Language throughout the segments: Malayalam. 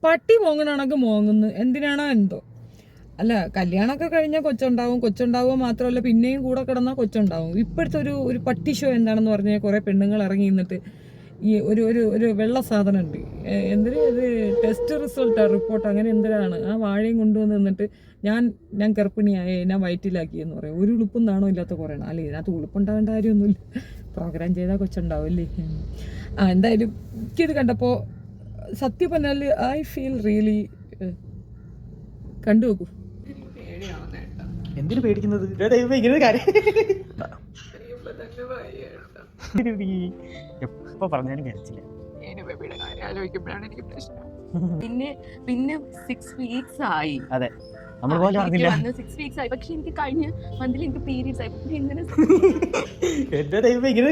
പട്ടി മോങ്ങണക്ക് മോങ്ങുന്നു, എന്തിനാണോ എന്തോ. അല്ല, കല്യാണമൊക്കെ കഴിഞ്ഞാൽ കൊച്ചുണ്ടാവുക മാത്രമല്ല പിന്നെയും കൂടെ കിടന്നാൽ കൊച്ചുണ്ടാവും. ഇപ്പോഴത്തെ ഒരു പട്ടി ഷോ എന്താണെന്ന് പറഞ്ഞാൽ കുറേ പെണ്ണുങ്ങൾ ഇറങ്ങി നിന്നിട്ട് ഈ ഒരു വെള്ള സാധനം ഉണ്ട്, എന്തിന് ഇത് ടെസ്റ്റ് റിപ്പോർട്ട് അങ്ങനെ എന്തിനാണ് ആ വാഴയും കൊണ്ടുവന്ന് നിന്നിട്ട് ഞാൻ ഗർഭിണിയായ ഞാൻ വയറ്റിലാക്കിയെന്ന് പറയും. ഒരു ഉളുപ്പും നാണോ ഇല്ലാത്ത കുറയണം. അല്ല, ഇതിനകത്ത് ഉളുപ്പുണ്ടാവേണ്ട കാര്യമൊന്നുമില്ല, പ്രോഗ്രാം ചെയ്താൽ കൊച്ചുണ്ടാവും അല്ലേ. എന്തായാലും എനിക്കിത് കണ്ടപ്പോൾ സത്യം പറഞ്ഞാൽ ഐ ഫീൽ റിയലി കണ്ടു നോക്കൂ. എന്തിനു പേടിക്കുന്നത്? എപ്പോ പറഞ്ഞാലും കരച്ചില്ല. ആലോചിക്കുമ്പോഴാണ് എനിക്ക് പ്രശ്നം. പിന്നെ 6 weeks ആയി. അതെ, നമ്മൾ പോലെ പറഞ്ഞില്ല. 6 weeks ആയി, പക്ഷെ എനിക്ക് കഴിഞ്ഞ മന്തിൽ എനിക്ക് പീരീഡ്സ് ആയി. എങ്ങനെ എന്റെ ദൈവം ഇങ്ങനെ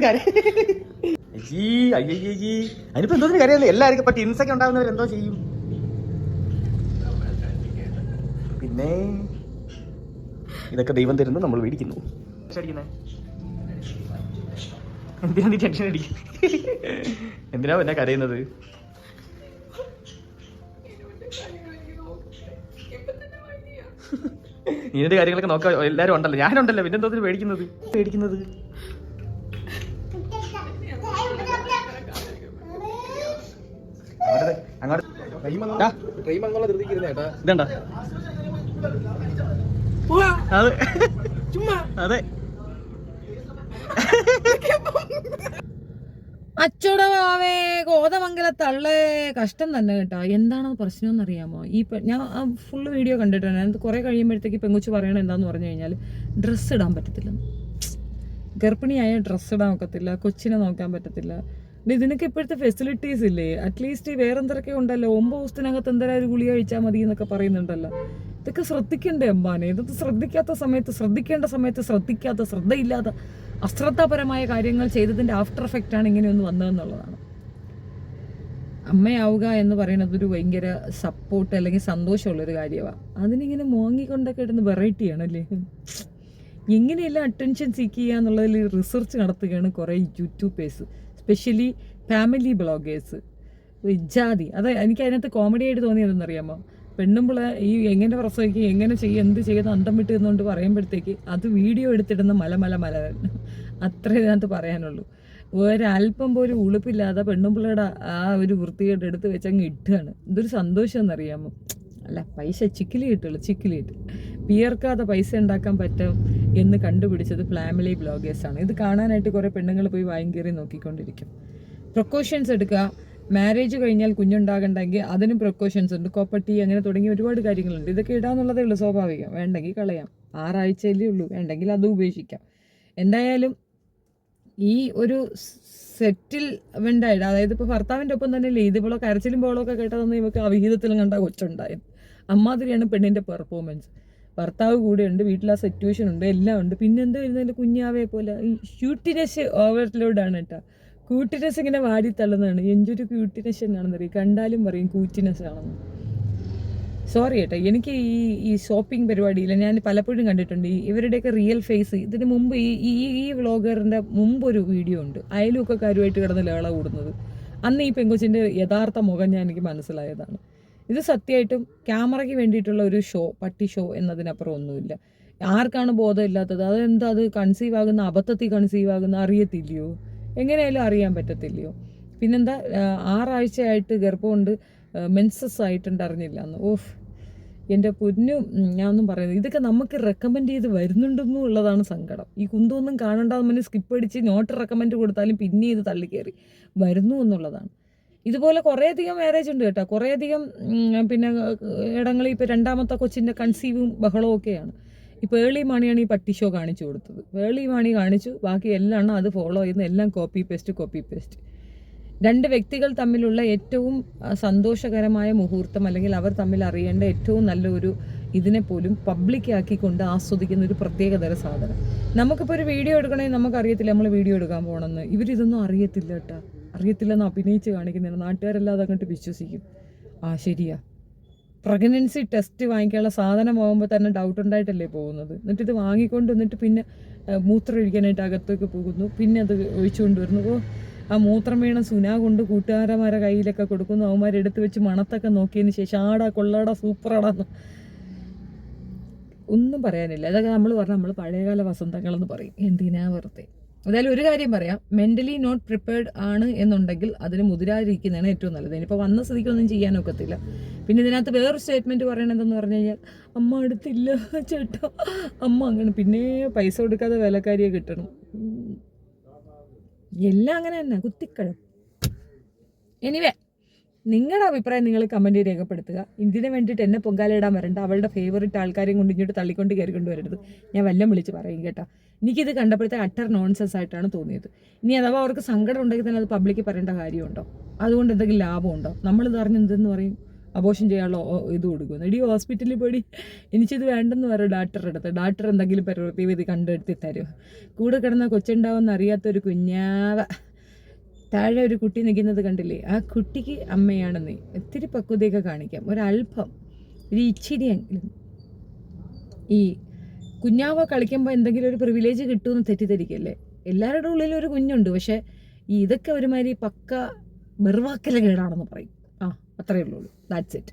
അതിനിപ്പോ എന്തോന്ന് കാര്യമല്ല. എല്ലാവർക്കും ഇപ്പൊ ടിൻസൊക്കെ ഉണ്ടാകുന്നവർ എന്തോ ചെയ്യും. പിന്നെ ഇതൊക്കെ ദൈവം തരുന്നു, നമ്മൾ മേടിക്കുന്നു. എന്തിനാ നീ ടെൻഷൻ അടിക്കും? എന്തിനാ എന്നെ കരയുന്നത്? ഇതിന്റെ കാര്യങ്ങളൊക്കെ നോക്കാൻ എല്ലാരും ഉണ്ടല്ലോ, ഞാനുണ്ടല്ലോ, പിന്നെ എന്തോ പേടിക്കുന്നത്? അങ്ങോട്ട് ഇതണ്ട. അതെ, അച്ചോടവാവേ കോതമംഗലത്തള്ളേ, കഷ്ടം തന്നെ കേട്ടോ. എന്താണ് പ്രശ്നം അറിയാമോ? ഞാൻ ഫുള്ള് വീഡിയോ കണ്ടിട്ടുണ്ട്. അത് കുറെ കഴിയുമ്പോഴത്തേക്ക് പെങ്കുച്ച് പറയണത് എന്താന്ന് പറഞ്ഞു കഴിഞ്ഞാൽ ഡ്രസ്സ് ഇടാൻ പറ്റത്തില്ല, ഗർഭിണിയായ ഡ്രസ്സ് ഇടാൻ ഒക്കത്തില്ല, കൊച്ചിനെ നോക്കാൻ പറ്റത്തില്ല. ഇതിനൊക്കെ ഇപ്പോഴത്തെ ഫെസിലിറ്റീസ് ഇല്ലേ? അറ്റ്ലീസ്റ്റ് വേറെന്തൊക്കെ ഉണ്ടല്ലോ, 9 ദിവസത്തിനകത്ത് എന്തായാലും ഒരു ഗുളി കഴിച്ചാൽ മതി എന്നൊക്കെ പറയുന്നുണ്ടല്ലോ. ഇതൊക്കെ ശ്രദ്ധിക്കണ്ടേ അമ്പാനെ? ഇതൊക്കെ ശ്രദ്ധിക്കേണ്ട സമയത്ത് ശ്രദ്ധയില്ലാത്ത അശ്രദ്ധാപരമായ കാര്യങ്ങൾ ചെയ്തതിൻ്റെ ആഫ്റ്റർ എഫക്റ്റാണ് ഇങ്ങനെയൊന്ന് വന്നതെന്നുള്ളതാണ്. അമ്മയാവുക എന്ന് പറയുന്നത് ഒരു ഭയങ്കര സപ്പോർട്ട് അല്ലെങ്കിൽ സന്തോഷമുള്ളൊരു കാര്യമാണ്. അതിനിങ്ങനെ മോങ്ങിക്കൊണ്ടൊക്കെ ഇടുന്ന വെറൈറ്റിയാണല്ലേ. എങ്ങനെയെല്ലാം അറ്റൻഷൻ സീക്ക് ചെയ്യുക എന്നുള്ളതിൽ റിസർച്ച് നടത്തുകയാണ് കുറേ യൂട്യൂബേഴ്സ്, സ്പെഷ്യലി ഫാമിലി ബ്ലോഗേഴ്സ്. ജാതി അത് എനിക്ക് അതിനകത്ത് കോമഡി ആയിട്ട് തോന്നിയതെന്നറിയാമോ? പെണ്ണുമ്പോൾ ഈ എങ്ങനെ പ്രസവിക്കുക, എങ്ങനെ ചെയ്യുക, എന്ത് ചെയ്യുന്ന അന്തം വിട്ട് എന്നുകൊണ്ട് പറയുമ്പോഴത്തേക്ക് അത് വീഡിയോ എടുത്തിടുന്ന മല അത്രേ ഇതിനകത്ത് പറയാനുള്ളൂ. ഒരല്പം പോലും ഉളുപ്പില്ലാതെ പെണ്ണുമ്പിള്ളയുടെ ആ ഒരു വൃത്തികേട് എടുത്ത് വെച്ചങ്ങ് ഇട്ടുകയാണ്. ഇതൊരു സന്തോഷം എന്നറിയാമോ? അല്ല, പൈസ ചിക്കിലി കിട്ടും. വിയർക്കാതെ പൈസ ഉണ്ടാക്കാൻ പറ്റും എന്ന് കണ്ടുപിടിച്ചത് ഫാമിലി ബ്ലോഗേഴ്സാണ്. ഇത് കാണാനായിട്ട് കുറേ പെണ്ണുങ്ങൾ പോയി വാങ്ങിക്കേറി നോക്കിക്കൊണ്ടിരിക്കും. പ്രിക്കോഷൻസ് എടുക്കുക, മാരേജ് കഴിഞ്ഞാൽ കുഞ്ഞുണ്ടാകണ്ടെങ്കിൽ അതിനും പ്രിക്കോഷൻസ് ഉണ്ട്, കോപ്പട്ടി അങ്ങനെ തുടങ്ങി ഒരുപാട് കാര്യങ്ങളുണ്ട്. ഇതൊക്കെ ഇടാന്നുള്ളതേ ഉള്ളൂ, സ്വാഭാവികം. വേണ്ടെങ്കിൽ കളയാം, 6 ആഴ്ചയല്ലേ ഉള്ളൂ, വേണ്ടെങ്കിൽ അത് ഉപേക്ഷിക്കാം. എന്തായാലും ഈ ഒരു സെറ്റിൽമെൻ്റായിട്ട്, അതായത് ഇപ്പോൾ ഭർത്താവിൻ്റെ ഒപ്പം തന്നെ ഇതുപോലെ കരച്ചിലും ബോളൊക്കെ കേട്ടതെന്ന് ഇവർക്ക് അവിഹിതത്തിലും കണ്ട കൊച്ചുണ്ടായത്. അമ്മാതിരിയാണ് പെണ്ണിൻ്റെ പെർഫോമൻസ്. ഭർത്താവ് കൂടെയുണ്ട്, വീട്ടിൽ ആ സിറ്റുവേഷൻ ഉണ്ട്, എല്ലാം ഉണ്ട്. പിന്നെന്താ വരുന്നതിൻ്റെ കുഞ്ഞാവേ പോലെ ഈ ക്യൂട്ടിനെസ് ഓവർലോഡാണ് കേട്ടോ. ക്യൂട്ടിനെസ് ഇങ്ങനെ വാടി തള്ളുന്നതാണ്. എന്തൊരു ക്യൂട്ടിനെസ് എന്നാണെന്നറിയാം, കണ്ടാലും പറയും ക്യൂട്ടിനെസ് ആണെന്ന്. സോറി കേട്ടോ, എനിക്ക് ഈ ഷോപ്പിംഗ് പരിപാടിയില്ല. ഞാൻ പലപ്പോഴും കണ്ടിട്ടുണ്ട് ഇവരുടെയൊക്കെ റിയൽ ഫേസ്. ഇതിന് മുമ്പ് ഈ വ്ളോഗറിൻ്റെ മുമ്പൊരു വീഡിയോ ഉണ്ട്, അയൽവക്കക്കാരുമായിട്ട് കിടന്ന് ലേള കൂടുന്നത്. അന്ന് ഈ പെങ്കൊച്ചിൻ്റെ യഥാർത്ഥ മുഖം എനിക്ക് മനസ്സിലായതാണ്. ഇത് സത്യമായിട്ടും ക്യാമറയ്ക്ക് വേണ്ടിയിട്ടുള്ള ഒരു ഷോ, പട്ടി ഷോ എന്നതിനപ്പുറം ഒന്നുമില്ല. ആർക്കാണ് ബോധമില്ലാത്തത്? അതെന്താ, അത് കൺസീവ് ആകുന്ന, അബദ്ധത്തിൽ കൺസീവ് ആകുന്ന അറിയത്തില്ലയോ? എങ്ങനെയായാലും അറിയാൻ പറ്റത്തില്ലയോ? പിന്നെന്താ 6 ആഴ്ചയായിട്ട് ഗർഭമുണ്ട്, മെൻസസ് ആയിട്ടുണ്ട്, അറിഞ്ഞില്ല എന്ന്. ഓഫ്, എൻ്റെ പൊന്നും, ഞാനൊന്നും പറയുന്നത്. ഇതൊക്കെ നമുക്ക് റെക്കമെൻഡ് ചെയ്ത് വരുന്നുണ്ടെന്നുള്ളതാണ് സങ്കടം. ഈ കുന്തൊന്നും കാണണ്ടാന്ന് സ്കിപ്പ് അടിച്ച് നോട്ട് റെക്കമെൻഡ് കൊടുത്താലും പിന്നെ ഇത് തള്ളിക്കയറി വരുന്നു എന്നുള്ളതാണ്. ഇതുപോലെ കുറേയധികം മാരേജ് ഉണ്ട് കേട്ടോ, കുറേയധികം പിന്നെ ഇടങ്ങളിൽ. ഇപ്പോൾ 2ാമത്തെ കൊച്ചിൻ്റെ കൺസീവും ബഹളവും ഒക്കെയാണ്. ഇപ്പോൾ ഏർലി മാണിയാണ് ഈ പട്ടി ഷോ കാണിച്ചു കൊടുത്തത്. ഏർലി മാണി കാണിച്ചു, ബാക്കി എല്ലാം അത് ഫോളോ ചെയ്യുന്ന, എല്ലാം കോപ്പി പേസ്റ്റ്. 2 വ്യക്തികൾ തമ്മിലുള്ള ഏറ്റവും സന്തോഷകരമായ മുഹൂർത്തം, അല്ലെങ്കിൽ അവർ തമ്മിൽ അറിയേണ്ട ഏറ്റവും നല്ലൊരു ഇതിനെപ്പോലും പബ്ലിക്കാക്കിക്കൊണ്ട് ആസ്വദിക്കുന്ന ഒരു പ്രത്യേകതര സാധനം. നമുക്കിപ്പോൾ ഒരു വീഡിയോ എടുക്കണമെങ്കിൽ നമുക്കറിയത്തില്ല നമ്മൾ വീഡിയോ എടുക്കാൻ പോകണമെന്ന്. ഇവരിതൊന്നും അറിയത്തില്ല കേട്ടോ, അറിയത്തില്ലെന്ന് അഭിനയിച്ച് കാണിക്കുന്നതാണ്. നാട്ടുകാരെല്ലാം അങ്ങോട്ട് വിശ്വസിക്കും. ശരിയാ, പ്രഗ്നൻസി ടെസ്റ്റ് വാങ്ങിക്കാനുള്ള സാധനം പോകുമ്പോൾ തന്നെ ഡൗട്ട് ഉണ്ടായിട്ടല്ലേ പോകുന്നത്. എന്നിട്ട് ഇത് വാങ്ങിക്കൊണ്ട് വന്നിട്ട് പിന്നെ മൂത്രം ഒഴിക്കാനായിട്ട് അകത്തേക്ക് പോകുന്നു, പിന്നെ അത് ഒഴിച്ചുകൊണ്ട് വരുന്നു. ആ മൂത്രം വീണ സുന കൊണ്ട് കൂട്ടുകാരന്മാരെ കയ്യിലൊക്കെ കൊടുക്കുന്നു, അവന്മാരെടുത്ത് വെച്ച് മണത്തൊക്കെ നോക്കിയതിന് ശേഷം ആടാ കൊള്ളാടാ സൂപ്പറാടാന്ന് ഒന്നും പറയാനില്ല. അതൊക്കെ നമ്മൾ പറഞ്ഞാൽ നമ്മൾ പഴയകാല വസന്തങ്ങളെന്ന് പറയും. എന്തിനാ വെറുതെ. എന്തായാലും ഒരു കാര്യം പറയാം, മെൻ്റലി നോട്ട് പ്രിപ്പയർഡ് ആണ് എന്നുണ്ടെങ്കിൽ അതിന് മുതിരാതിരിക്കുന്നതാണ് ഏറ്റവും നല്ലത്. ഇനിയിപ്പോൾ വന്ന സ്ഥിതിക്കൊന്നും ചെയ്യാനൊക്കത്തില്ല. പിന്നെ ഇതിനകത്ത് വേറൊരു സ്റ്റേറ്റ്മെൻറ്റ് പറയണതെന്ന് പറഞ്ഞു കഴിഞ്ഞാൽ, അമ്മ അടുത്തില്ല ചേട്ടാ, അമ്മ അങ്ങനെ പിന്നെ പൈസ കൊടുക്കാതെ വേലക്കാരിയെ കിട്ടണം. എല്ലാം അങ്ങനെ തന്നെ കുത്തിക്കഴം. എനിവേ, നിങ്ങളുടെ അഭിപ്രായം നിങ്ങൾ കമൻറ്റ് രേഖപ്പെടുത്തുക. ഇതിന് വേണ്ടിയിട്ട് എന്നെ പൊങ്കാലയിടാൻ വരണ്ട, അവളുടെ ഫേവറേറ്റ് ആൾക്കാരെയും കൊണ്ട് ഇങ്ങോട്ട് തള്ളിക്കൊണ്ട് കയറിക്കൊണ്ട് വരരുത്. ഞാൻ വല്ലതും വിളിച്ച് പറയും കേട്ടോ. എനിക്കിത് കണ്ടപ്പോഴത്തെ അട്ടർ നോൺസെൻസ് ആയിട്ടാണ് തോന്നിയത്. ഇനി അഥവാ അവർക്ക് സങ്കടം ഉണ്ടെങ്കിൽ തന്നെ അത് പബ്ലിക്ക് പറയേണ്ട കാര്യമുണ്ടോ? അതുകൊണ്ട് എന്തെങ്കിലും ലാഭമുണ്ടോ? നമ്മളിത് അറിഞ്ഞ് എന്തെന്ന് പറയും, അബോഷൻ ചെയ്യാനുള്ള ഇത് കൊടുക്കുന്നു. ഇടീ ഹോസ്പിറ്റലിൽ പോയി എനിക്കിത് വേണ്ടെന്ന് പറയും ഡാക്ടറുടെ അടുത്ത്. ഡാക്ടർ എന്തെങ്കിലും പ്രവൃത്തി കണ്ടെടുത്തി തരും. കൂടെ കിടന്ന കൊച്ചുണ്ടാവുമെന്ന് അറിയാത്തൊരു കുഞ്ഞാവ താഴെ ഒരു കുട്ടി നിൽക്കുന്നത് കണ്ടില്ലേ? ആ കുട്ടിക്ക് അമ്മയാണെന്ന് ഒത്തിരി പക്വതയൊക്കെ കാണിക്കാം. ഒരല്പം ഒരു ഇച്ചിരിയെങ്കിലും. ഈ കുഞ്ഞാവ കളിക്കുമ്പോൾ എന്തെങ്കിലും ഒരു പ്രിവിലേജ് കിട്ടുമെന്ന് തെറ്റിദ്ധരിക്കല്ലേ. എല്ലാവരുടെ ഉള്ളിലും ഒരു കുഞ്ഞുണ്ട്, പക്ഷേ ഇതൊക്കെ ഒരുമാതിരി പക്ക വെറുവാക്കല കേടാണെന്ന് പറയും. അത്രയേ ഉള്ളൂ. That's it.